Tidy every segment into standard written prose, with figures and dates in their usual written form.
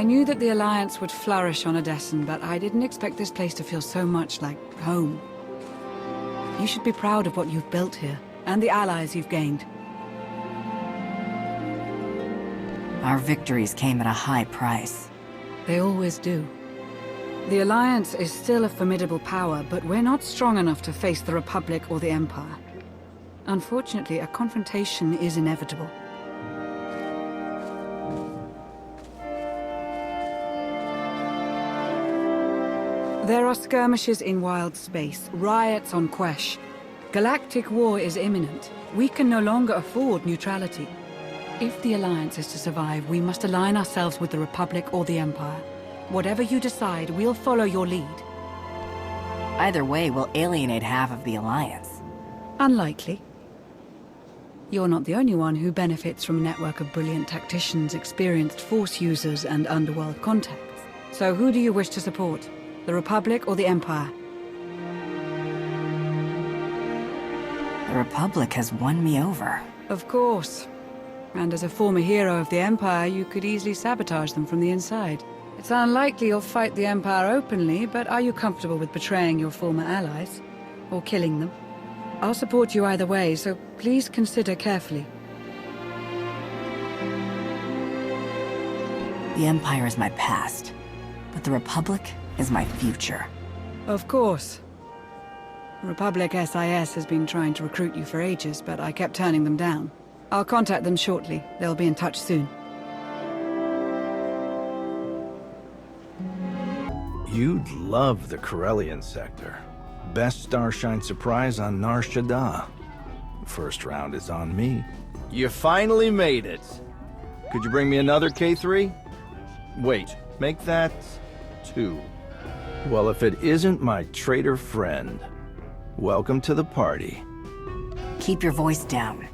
I knew that the Alliance would flourish on Odessen, but I didn't expect this place to feel so much like home. You should be proud of what you've built here, and the allies you've gained. Our victories came at a high price. They always do. The Alliance is still a formidable power, but we're not strong enough to face the Republic or the Empire. Unfortunately, a confrontation is inevitable. There are skirmishes in wild space, riots on Quesh. Galactic war is imminent. We can no longer afford neutrality. If the Alliance is to survive, we must align ourselves with the Republic or the Empire. Whatever you decide, we'll follow your lead. Either way, we'll alienate half of the Alliance. Unlikely. You're not the only one who benefits from a network of brilliant tacticians, experienced Force users, and underworld contacts. So who do you wish to support? The Republic or the Empire? The Republic has won me over. Of course. And as a former hero of the Empire, you could easily sabotage them from the inside. It's unlikely you'll fight the Empire openly, but are you comfortable with betraying your former allies? Or killing them? I'll support you either way, so please consider carefully. The Empire is my past, but the Republic is my future. Of course. Republic SIS has been trying to recruit you for ages, but I kept turning them down. I'll contact them shortly. They'll be in touch soon. You'd love the Corellian sector. Best Starshine surprise on Nar Shaddaa. First round is on me. You finally made it. Could you bring me another K3? Wait, make that 2. Well, if it isn't my traitor friend, welcome to the party. Keep your voice down.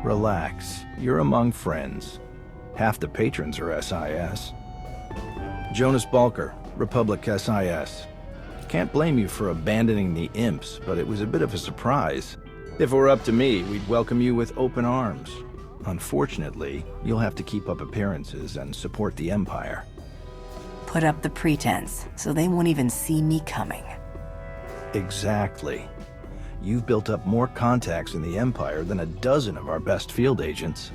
Relax, you're among friends. Half the patrons are SIS. Jonas Balker, Republic SIS. Can't blame you for abandoning the imps, but it was a bit of a surprise. If it were up to me, we'd welcome you with open arms. Unfortunately, you'll have to keep up appearances and support the Empire. Put up the pretense, so they won't even see me coming. Exactly. You've built up more contacts in the Empire than a dozen of our best field agents.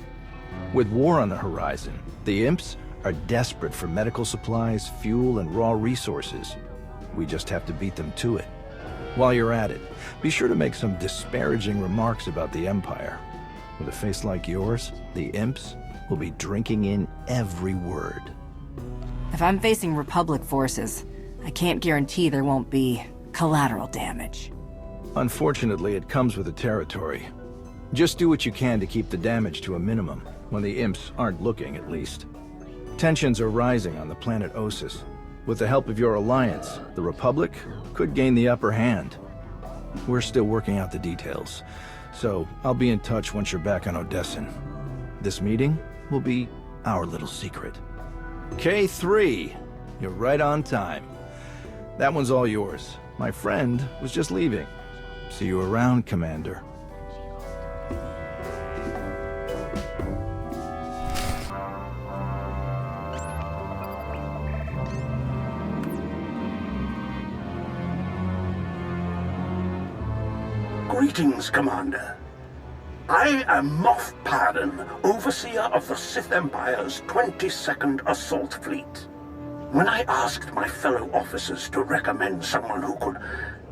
With war on the horizon, the imps are desperate for medical supplies, fuel, and raw resources. We just have to beat them to it. While you're at it, be sure to make some disparaging remarks about the Empire. With a face like yours, the imps will be drinking in every word. If I'm facing Republic forces, I can't guarantee there won't be collateral damage. Unfortunately, it comes with the territory. Just do what you can to keep the damage to a minimum, when the imps aren't looking, at least. Tensions are rising on the planet Ossus. With the help of your alliance, the Republic could gain the upper hand. We're still working out the details, so I'll be in touch once you're back on Odessen. This meeting will be our little secret. K3, you're right on time. That one's all yours. My friend was just leaving. See you around, Commander. Greetings, Commander. I am Moff Pardon, Overseer of the Sith Empire's 22nd Assault Fleet. When I asked my fellow officers to recommend someone who could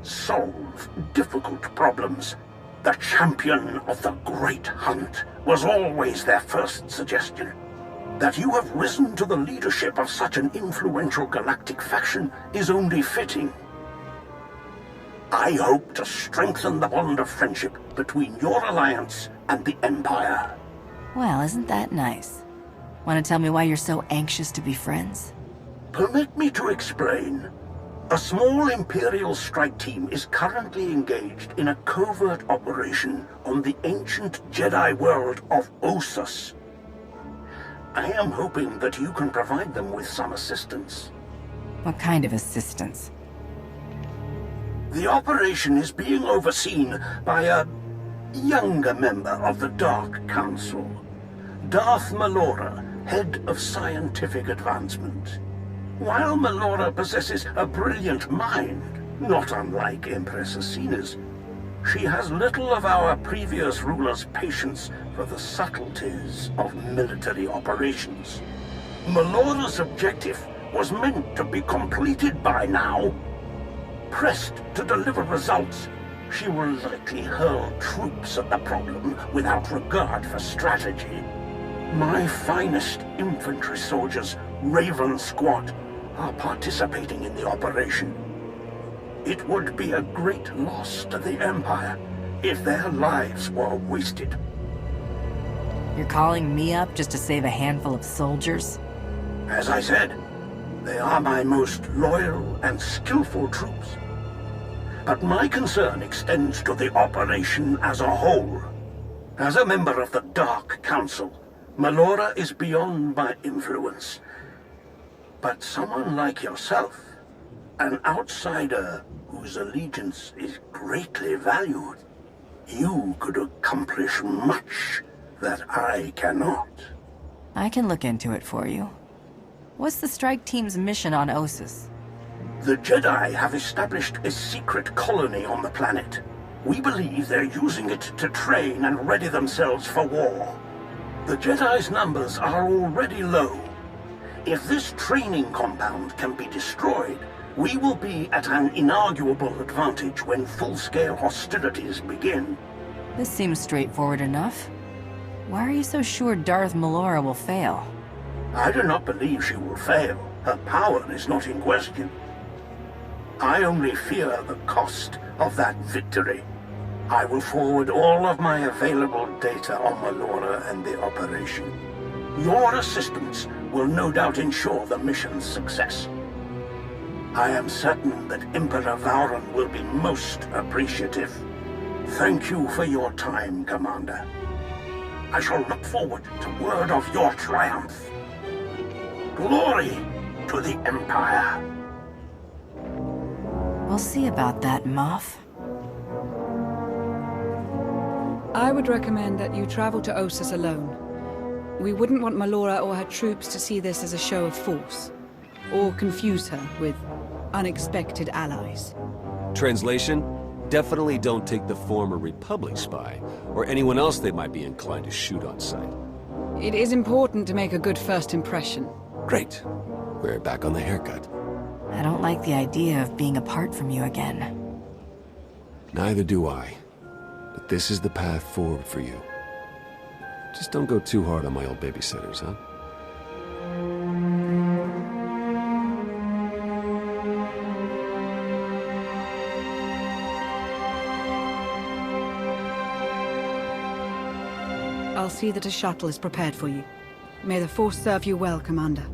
solve difficult problems, the champion of the Great Hunt was always their first suggestion. That you have risen to the leadership of such an influential galactic faction is only fitting. I hope to strengthen the bond of friendship between your alliance and the Empire. Well, isn't that nice? Want to tell me why you're so anxious to be friends? Permit me to explain. A small Imperial strike team is currently engaged in a covert operation on the ancient Jedi world of Ossus. I am hoping that you can provide them with some assistance. What kind of assistance? The operation is being overseen by a younger member of the Dark Council. Darth Melora head of scientific advancement. While Melora possesses a brilliant mind, not unlike Empress Asina's, she has little of our previous ruler's patience for the subtleties of military operations. Melora's objective was meant to be completed by now. Pressed to deliver results, she will likely hurl troops at the problem without regard for strategy. My finest infantry soldiers, Raven Squad, are participating in the operation. It would be a great loss to the Empire if their lives were wasted. You're calling me up just to save a handful of soldiers? As I said, they are my most loyal and skillful troops. But my concern extends to the operation as a whole. As a member of the Dark Council, Melora is beyond my influence. But someone like yourself, an outsider whose allegiance is greatly valued, you could accomplish much that I cannot. I can look into it for you. What's the strike team's mission on Ossus? The Jedi have established a secret colony on the planet. We believe they're using it to train and ready themselves for war. The Jedi's numbers are already low. If this training compound can be destroyed, we will be at an inarguable advantage when full-scale hostilities begin. This seems straightforward enough. Why are you so sure Darth Melora will fail? I do not believe she will fail. Her power is not in question. I only fear the cost of that victory. I will forward all of my available data on Melora and the operation. Your assistance will no doubt ensure the mission's success. I am certain that Emperor Theron will be most appreciative. Thank you for your time, Commander. I shall look forward to word of your triumph. Glory to the Empire. We'll see about that, Moff. I would recommend that you travel to Ossus alone. We wouldn't want Melora or her troops to see this as a show of force, or confuse her with unexpected allies. Translation? Definitely don't take the former Republic spy, or anyone else they might be inclined to shoot on sight. It is important to make a good first impression. Great. We're back on the haircut. I don't like the idea of being apart from you again. Neither do I. But this is the path forward for you. Just don't go too hard on my old babysitters, huh? I'll see that a shuttle is prepared for you. May the Force serve you well, Commander.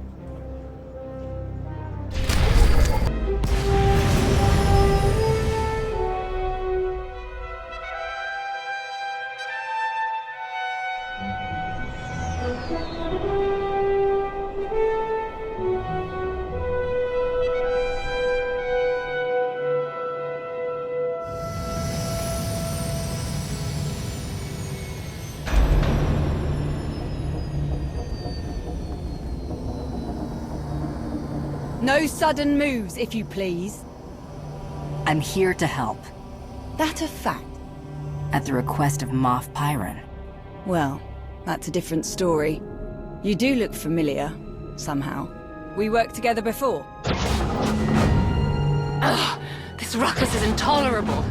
No sudden moves, if you please. I'm here to help. That a fact? At the request of Moff Pyron. Well, that's a different story. You do look familiar, somehow. We worked together before. Ugh, this ruckus is intolerable.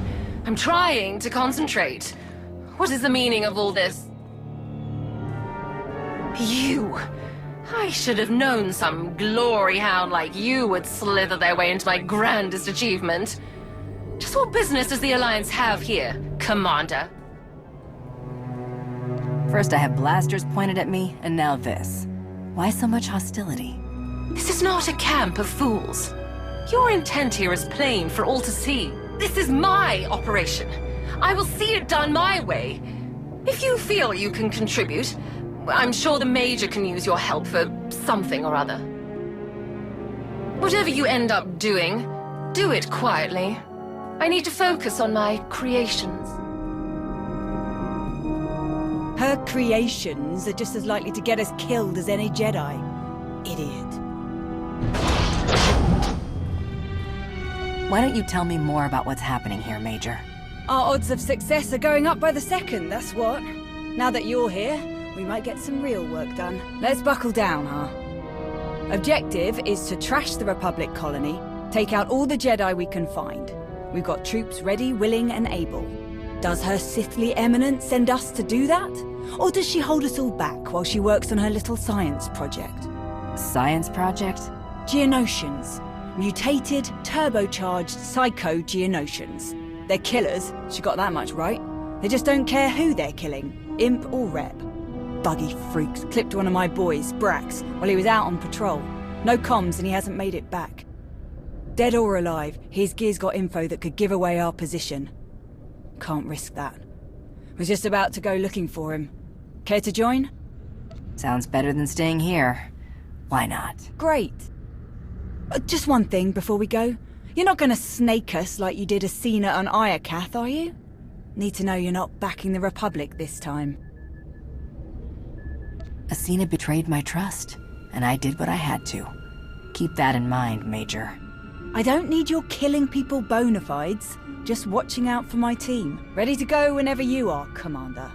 I'm trying to concentrate. What is the meaning of all this? You! I should have known some glory hound like you would slither their way into my grandest achievement. Just what business does the Alliance have here, Commander? First I have blasters pointed at me, and now this. Why so much hostility? This is not a camp of fools. Your intent here is plain for all to see. This is my operation. I will see it done my way. If you feel you can contribute, I'm sure the Major can use your help for something or other. Whatever you end up doing, do it quietly. I need to focus on my creations. Her creations are just as likely to get us killed as any Jedi. Idiot. Why don't you tell me more about what's happening here, Major? Our odds of success are going up by the second, that's what. Now that you're here, we might get some real work done. Let's buckle down, huh? Objective is to trash the Republic colony, take out all the Jedi we can find. We've got troops ready, willing, and able. Does Her Sithly Eminence send us to do that? Or does she hold us all back while she works on her little science project? Science project? Geonosians. Mutated, turbocharged psycho-Geonosians. They're killers, she got that much right. They just don't care who they're killing, imp or rep. Buggy freaks clipped one of my boys, Brax, while he was out on patrol. No comms and he hasn't made it back. Dead or alive, his gear's got info that could give away our position. Can't risk that. Was just about to go looking for him. Care to join? Sounds better than staying here. Why not? Great. Just one thing before we go. You're not gonna snake us like you did Asina and Iakath, are you? Need to know you're not backing the Republic this time. Asina betrayed my trust, and I did what I had to. Keep that in mind, Major. I don't need your killing people bona fides, just watching out for my team. Ready to go whenever you are, Commander.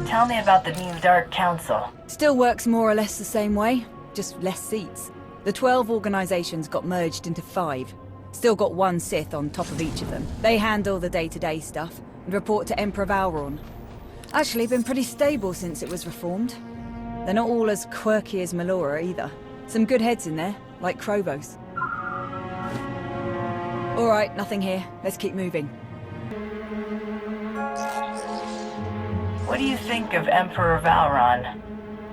Tell me about the new Dark Council. Still works more or less the same way, just less seats. The 12 organizations got merged into 5. Still got one Sith on top of each of them. They handle the day-to-day stuff and report to Emperor Valron. Actually been pretty stable since it was reformed. They're not all as quirky as Melora either. Some good heads in there, like Krovos. Alright, nothing here. Let's keep moving. What do you think of Emperor Valron?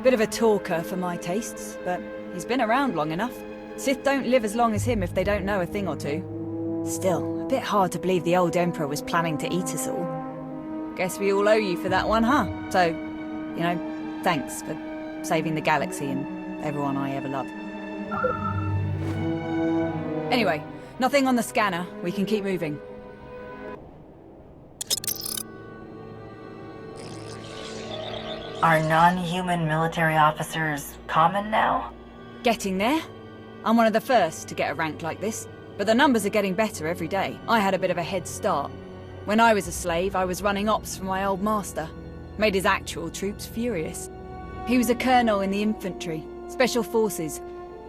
Bit of a talker for my tastes, but he's been around long enough. Sith don't live as long as him if they don't know a thing or two. Still, a bit hard to believe the old Emperor was planning to eat us all. Guess we all owe you for that one, huh? So, you know, thanks for saving the galaxy and everyone I ever loved. Anyway, nothing on the scanner. We can keep moving. Are non-human military officers common now? Getting there. I'm one of the first to get a rank like this, but the numbers are getting better every day. I had a bit of a head start. When I was a slave, I was running ops for my old master. Made his actual troops furious. He was a colonel in the infantry, special forces.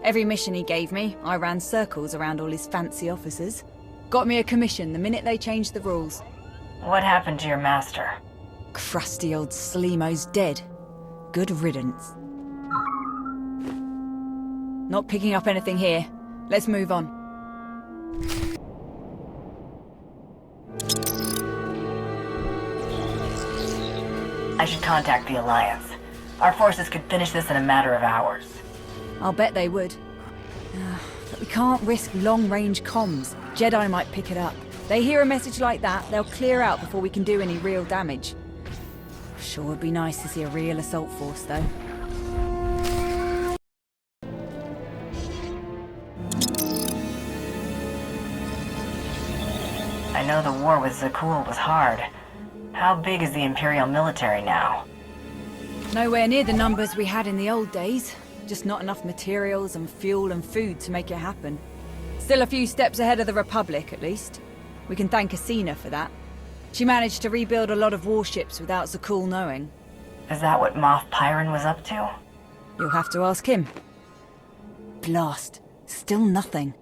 Every mission he gave me, I ran circles around all his fancy officers. Got me a commission the minute they changed the rules. What happened to your master? Crusty old Sleemo's dead. Good riddance. Not picking up anything here. Let's move on. I should contact the Alliance. Our forces could finish this in a matter of hours. I'll bet they would. But we can't risk long-range comms. Jedi might pick it up. They hear a message like that, they'll clear out before we can do any real damage. Sure would be nice to see a real assault force, though. I know the war with Zakul was hard. How big is the Imperial military now? Nowhere near the numbers we had in the old days. Just not enough materials and fuel and food to make it happen. Still a few steps ahead of the Republic, at least. We can thank Asina for that. She managed to rebuild a lot of warships without Zakul knowing. Is that what Moff Pyron was up to? You'll have to ask him. Blast. Still nothing.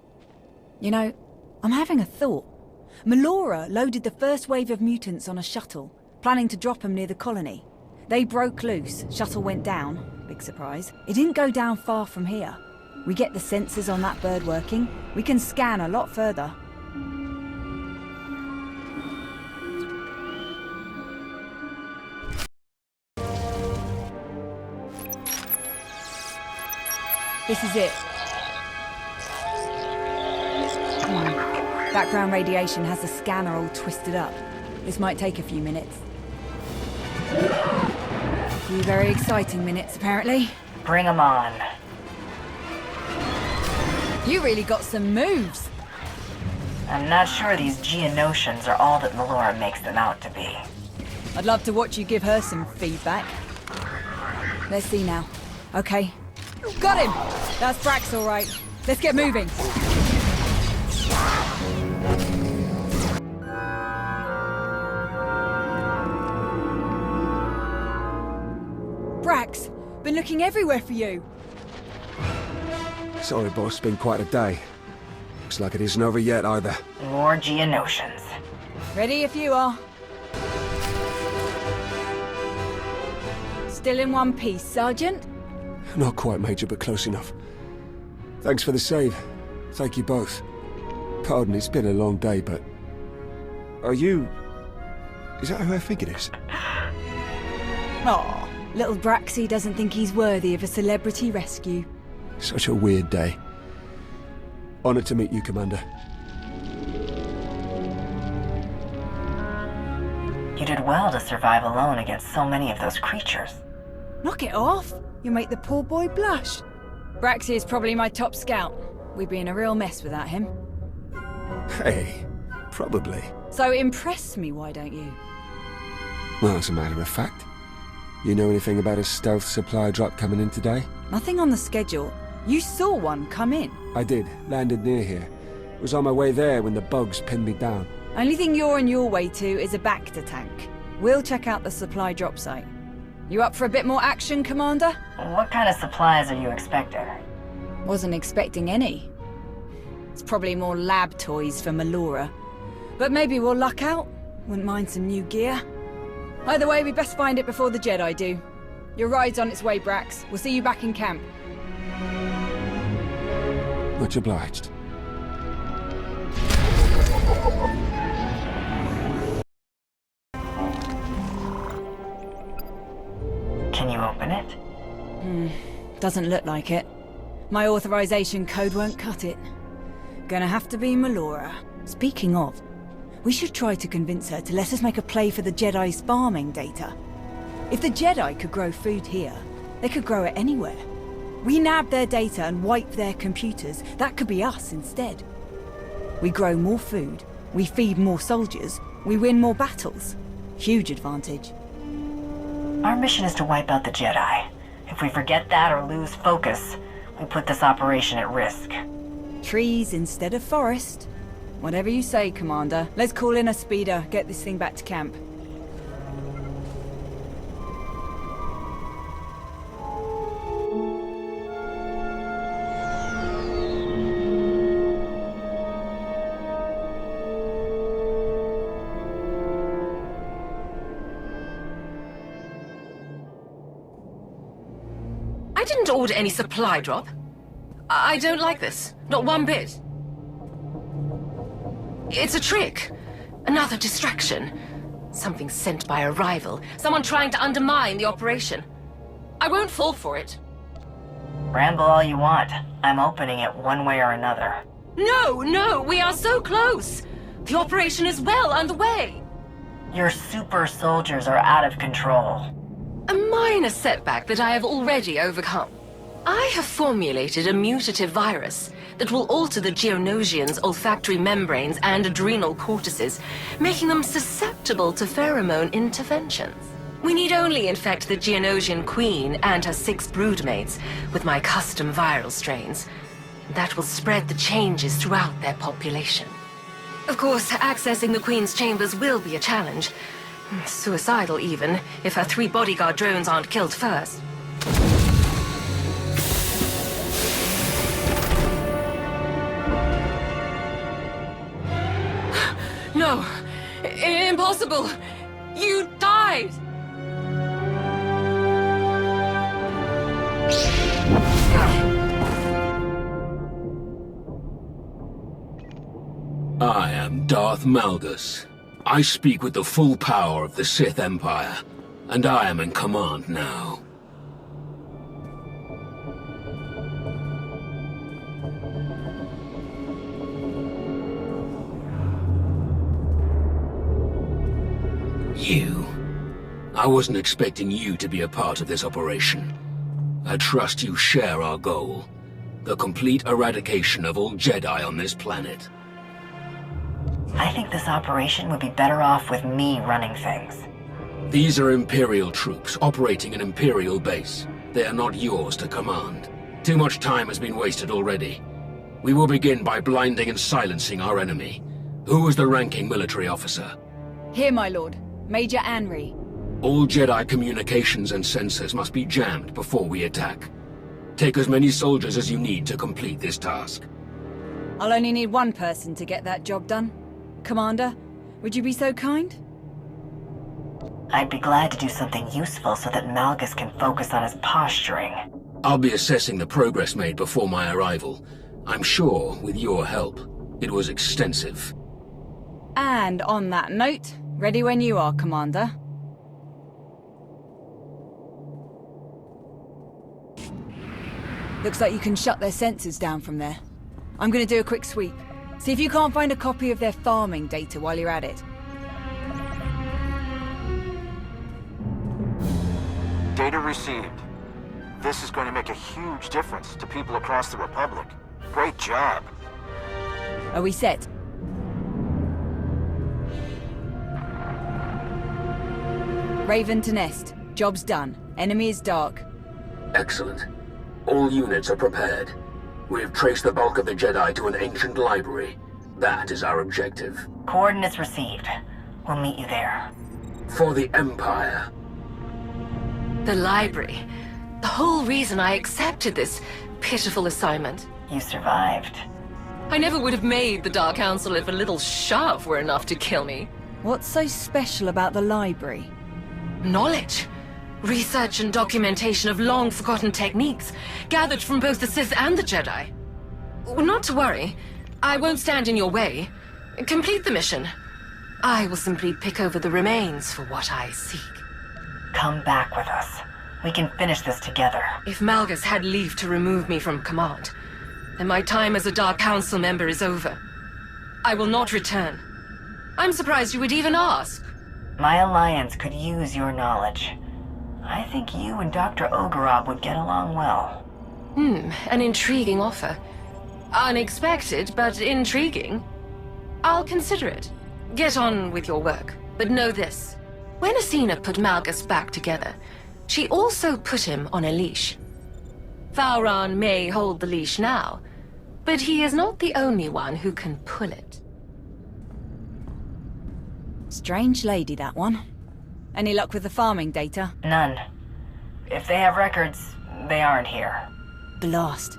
You know, I'm having a thought. Melora loaded the first wave of mutants on a shuttle, planning to drop them near the colony. They broke loose, shuttle went down, big surprise. It didn't go down far from here. We get the sensors on that bird working, we can scan a lot further. This is it. Background radiation has the scanner all twisted up. This might take a few minutes. A few very exciting minutes, apparently. Bring 'em on. You really got some moves. I'm not sure these Geonosians are all that Melora makes them out to be. I'd love to watch you give her some feedback. Let's see now. Okay. Got him! That's Brax, all right. Let's get moving. Brax, been looking everywhere for you. Sorry, boss, been quite a day. Looks like it isn't over yet either. More Geonosians. Ready if you are. Still in one piece, Sergeant? Not quite, Major, but close enough. Thanks for the save. Thank you both. Pardon, it's been a long day, but... Are you... Is that who I think it is? Aw, little Braxy doesn't think he's worthy of a celebrity rescue. Such a weird day. Honored to meet you, Commander. You did well to survive alone against so many of those creatures. Knock it off. You'll make the poor boy blush. Braxy is probably my top scout. We'd be in a real mess without him. Hey, probably. So impress me, why don't you? Well, as a matter of fact, you know anything about a stealth supply drop coming in today? Nothing on the schedule. You saw one come in. I did. Landed near here. Was on my way there when the bugs pinned me down. Only thing you're on your way to is a Bacta tank. We'll check out the supply drop site. You up for a bit more action, Commander? What kind of supplies are you expecting? Wasn't expecting any. It's probably more lab toys for Melora. But maybe we'll luck out. Wouldn't mind some new gear. Either way, we best find it before the Jedi do. Your ride's on its way, Brax. We'll see you back in camp. Much obliged. Can you open it? Doesn't look like it. My authorization code won't cut it. Gonna have to be Melora. Speaking of, we should try to convince her to let us make a play for the Jedi's farming data. If the Jedi could grow food here, they could grow it anywhere. We nab their data and wipe their computers. That could be us instead. We grow more food, we feed more soldiers, we win more battles. Huge advantage. Our mission is to wipe out the Jedi. If we forget that or lose focus, we put this operation at risk. Trees instead of forest. Whatever you say, Commander. Let's call in a speeder, get this thing back to camp. I didn't order any supply drop. I don't like this. Not one bit. It's a trick. Another distraction. Something sent by a rival. Someone trying to undermine the operation. I won't fall for it. Ramble all you want. I'm opening it one way or another. No, we are so close. The operation is well underway. Your super soldiers are out of control. A minor setback that I have already overcome. I have formulated a mutative virus that will alter the Geonosians' olfactory membranes and adrenal cortices, making them susceptible to pheromone interventions. We need only infect the Geonosian queen and her 6 broodmates with my custom viral strains. That will spread the changes throughout their population. Of course, accessing the queen's chambers will be a challenge. Suicidal even, if her 3 bodyguard drones aren't killed first. No! Impossible! You died! I am Darth Malgus. I speak with the full power of the Sith Empire, and I am in command now. You. I wasn't expecting you to be a part of this operation. I trust you share our goal. The complete eradication of all Jedi on this planet. I think this operation would be better off with me running things. These are Imperial troops operating an Imperial base. They are not yours to command. Too much time has been wasted already. We will begin by blinding and silencing our enemy. Who is the ranking military officer? Here, my lord. Major Anri. All Jedi communications and sensors must be jammed before we attack. Take as many soldiers as you need to complete this task. I'll only need one person to get that job done. Commander, would you be so kind? I'd be glad to do something useful so that Malgus can focus on his posturing. I'll be assessing the progress made before my arrival. I'm sure, with your help, it was extensive. And on that note, ready when you are, Commander. Looks like you can shut their sensors down from there. I'm gonna do a quick sweep. See if you can't find a copy of their farming data while you're at it. Data received. This is going to make a huge difference to people across the Republic. Great job. Are we set? Raven to Nest. Job's done. Enemy is dark. Excellent. All units are prepared. We have traced the bulk of the Jedi to an ancient library. That is our objective. Coordinates received. We'll meet you there. For the Empire. The library. The whole reason I accepted this pitiful assignment. You survived. I never would have made the Dark Council if a little shove were enough to kill me. What's so special about the library? Knowledge. Research and documentation of long-forgotten techniques, gathered from both the Sith and the Jedi. Not to worry. I won't stand in your way. Complete the mission. I will simply pick over the remains for what I seek. Come back with us. We can finish this together. If Malgus had leave to remove me from command, then my time as a Dark Council member is over. I will not return. I'm surprised you would even ask. My alliance could use your knowledge. I think you and Dr. Ogorob would get along well. An intriguing offer. Unexpected, but intriguing. I'll consider it. Get on with your work, but know this. When Asina put Malgus back together, she also put him on a leash. Theron may hold the leash now, but he is not the only one who can pull it. Strange lady, that one. Any luck with the farming data? None. If they have records, they aren't here. Blast.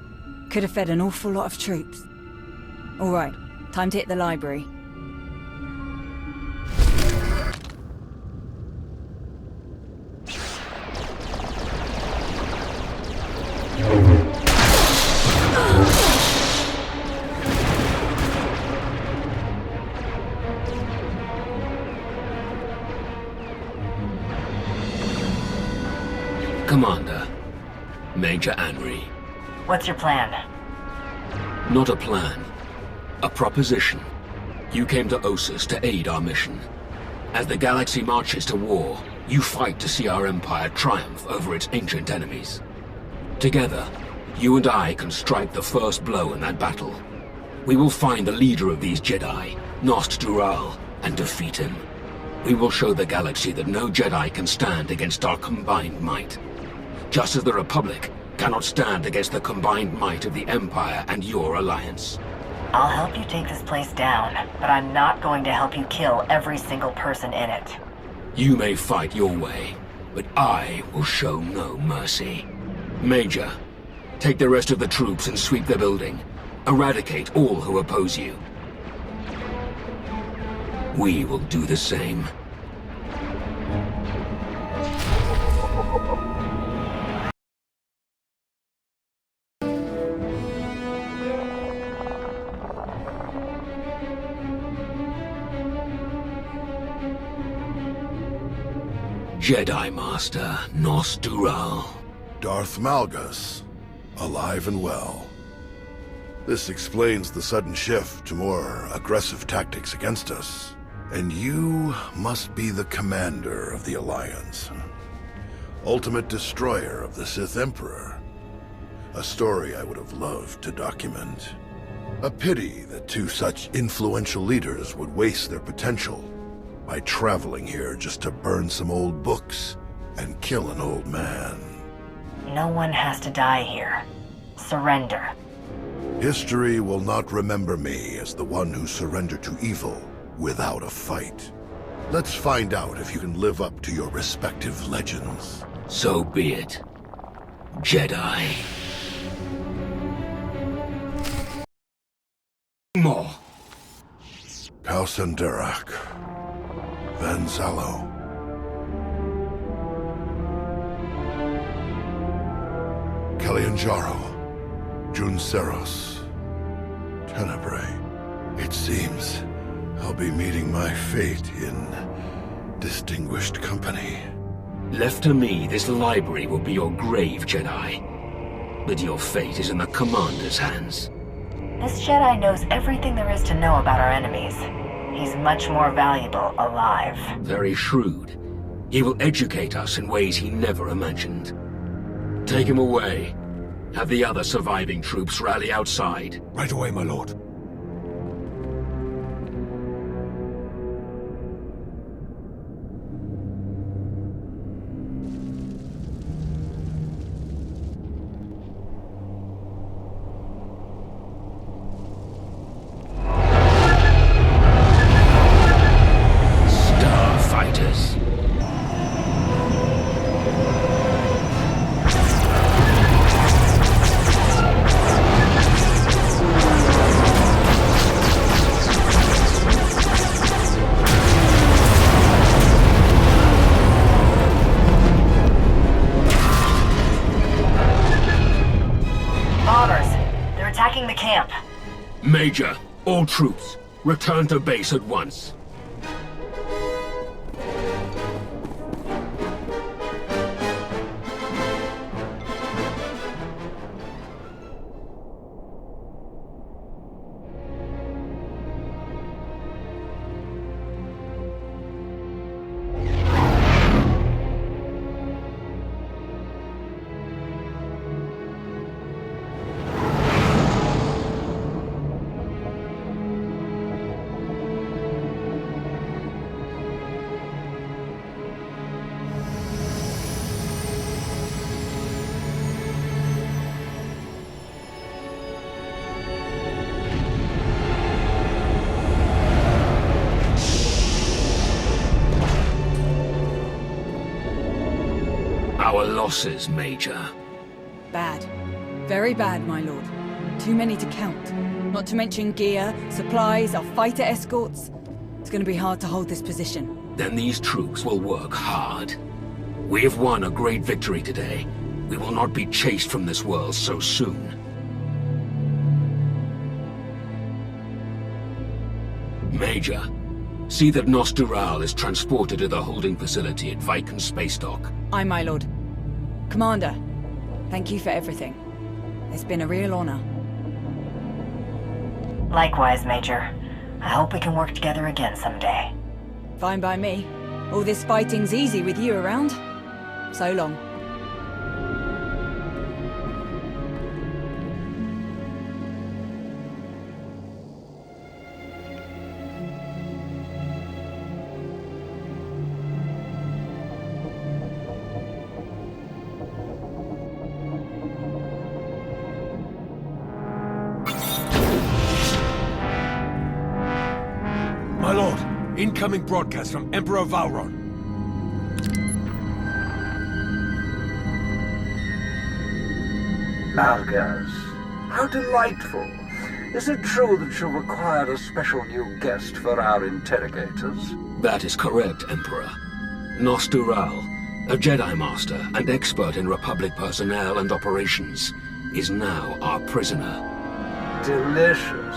Could have fed an awful lot of troops. Alright, time to hit the library. Commander, Major Anri. What's your plan? Not a plan. A proposition. You came to Ossus to aid our mission. As the galaxy marches to war, you fight to see our Empire triumph over its ancient enemies. Together, you and I can strike the first blow in that battle. We will find the leader of these Jedi, Nost Dural, and defeat him. We will show the galaxy that no Jedi can stand against our combined might. Just as the Republic cannot stand against the combined might of the Empire and your alliance. I'll help you take this place down, but I'm not going to help you kill every single person in it. You may fight your way, but I will show no mercy. Major, take the rest of the troops and sweep the building. Eradicate all who oppose you. We will do the same. Jedi Master Nost Dural. Darth Malgus, alive and well. This explains the sudden shift to more aggressive tactics against us. And you must be the commander of the Alliance. Ultimate destroyer of the Sith Emperor. A story I would have loved to document. A pity that two such influential leaders would waste their potential by traveling here just to burn some old books and kill an old man. No one has to die here. Surrender. History will not remember me as the one who surrendered to evil without a fight. Let's find out if you can live up to your respective legends. So be it. Jedi. More. Kalsenderak. Van Zalo. Kalianjaro. Junceros. Tenebrae. It seems I'll be meeting my fate in distinguished company. Left to me, this library will be your grave, Jedi. But your fate is in the Commander's hands. This Jedi knows everything there is to know about our enemies. He's much more valuable alive. Very shrewd. He will educate us in ways he never imagined. Take him away. Have the other surviving troops rally outside. Right away, my lord. Major, all troops, return to base at once. Our losses, Major. Bad. Very bad, my lord. Too many to count. Not to mention gear, supplies, our fighter escorts. It's gonna be hard to hold this position. Then these troops will work hard. We have won a great victory today. We will not be chased from this world so soon. Major, see that Nostural is transported to the holding facility at Viken Space Dock. Aye, my lord. Commander, thank you for everything. It's been a real honor. Likewise, Major. I hope we can work together again someday. Fine by me. All this fighting's easy with you around. So long. My lord, incoming broadcast from Emperor Valron. Malgus, how delightful. Is it true that you require a special new guest for our interrogators? That is correct, Emperor. Nostural, a Jedi Master and expert in Republic personnel and operations, is now our prisoner. Delicious.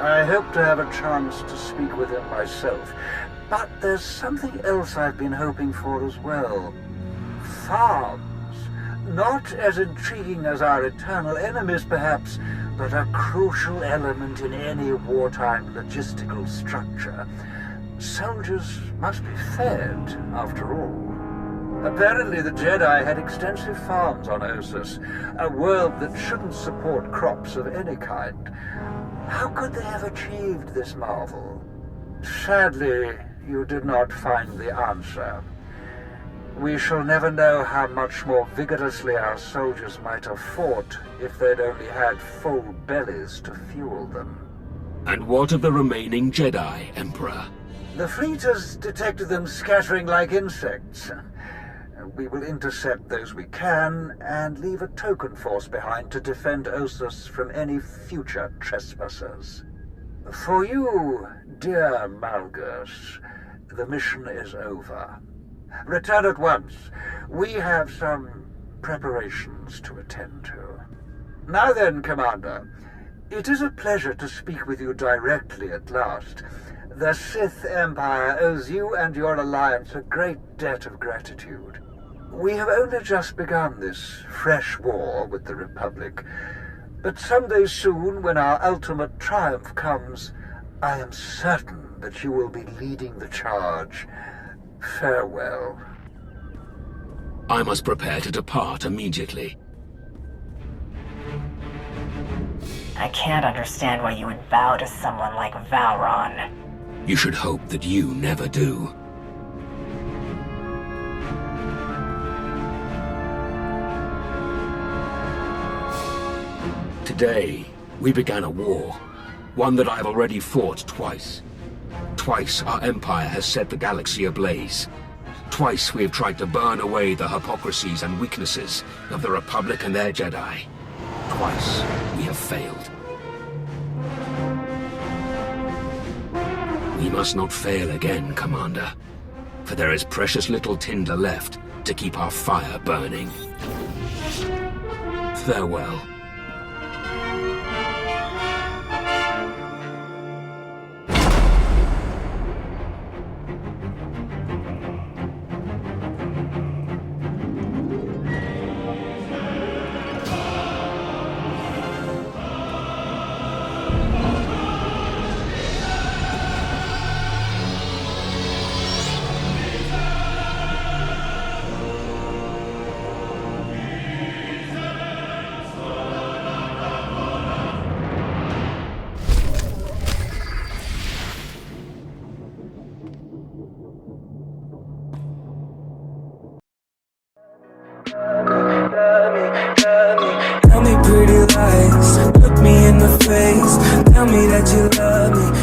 I hope to have a chance to speak with him myself. But there's something else I've been hoping for as well. Farms. Not as intriguing as our eternal enemies, perhaps, but a crucial element in any wartime logistical structure. Soldiers must be fed, after all. Apparently the Jedi had extensive farms on Ossus, a world that shouldn't support crops of any kind. How could they have achieved this marvel? Sadly, you did not find the answer. We shall never know how much more vigorously our soldiers might have fought if they'd only had full bellies to fuel them. And what of the remaining Jedi, Emperor? The fleet has detected them scattering like insects. We will intercept those we can and leave a token force behind to defend Ossus from any future trespassers. For you, dear Malgus, the mission is over. Return at once. We have some preparations to attend to. Now then, Commander, it is a pleasure to speak with you directly at last. The Sith Empire owes you and your alliance a great debt of gratitude. We have only just begun this fresh war with the Republic, but someday soon, when our ultimate triumph comes, I am certain that you will be leading the charge. Farewell. I must prepare to depart immediately. I can't understand why you would bow to someone like Valron. You should hope that you never do. Today, we began a war. One that I've already fought twice. Twice our Empire has set the galaxy ablaze. Twice we have tried to burn away the hypocrisies and weaknesses of the Republic and their Jedi. Twice we have failed. We must not fail again, Commander, for there is precious little tinder left to keep our fire burning. Farewell. Tell me pretty lies, look me in the face. Tell me that you love me,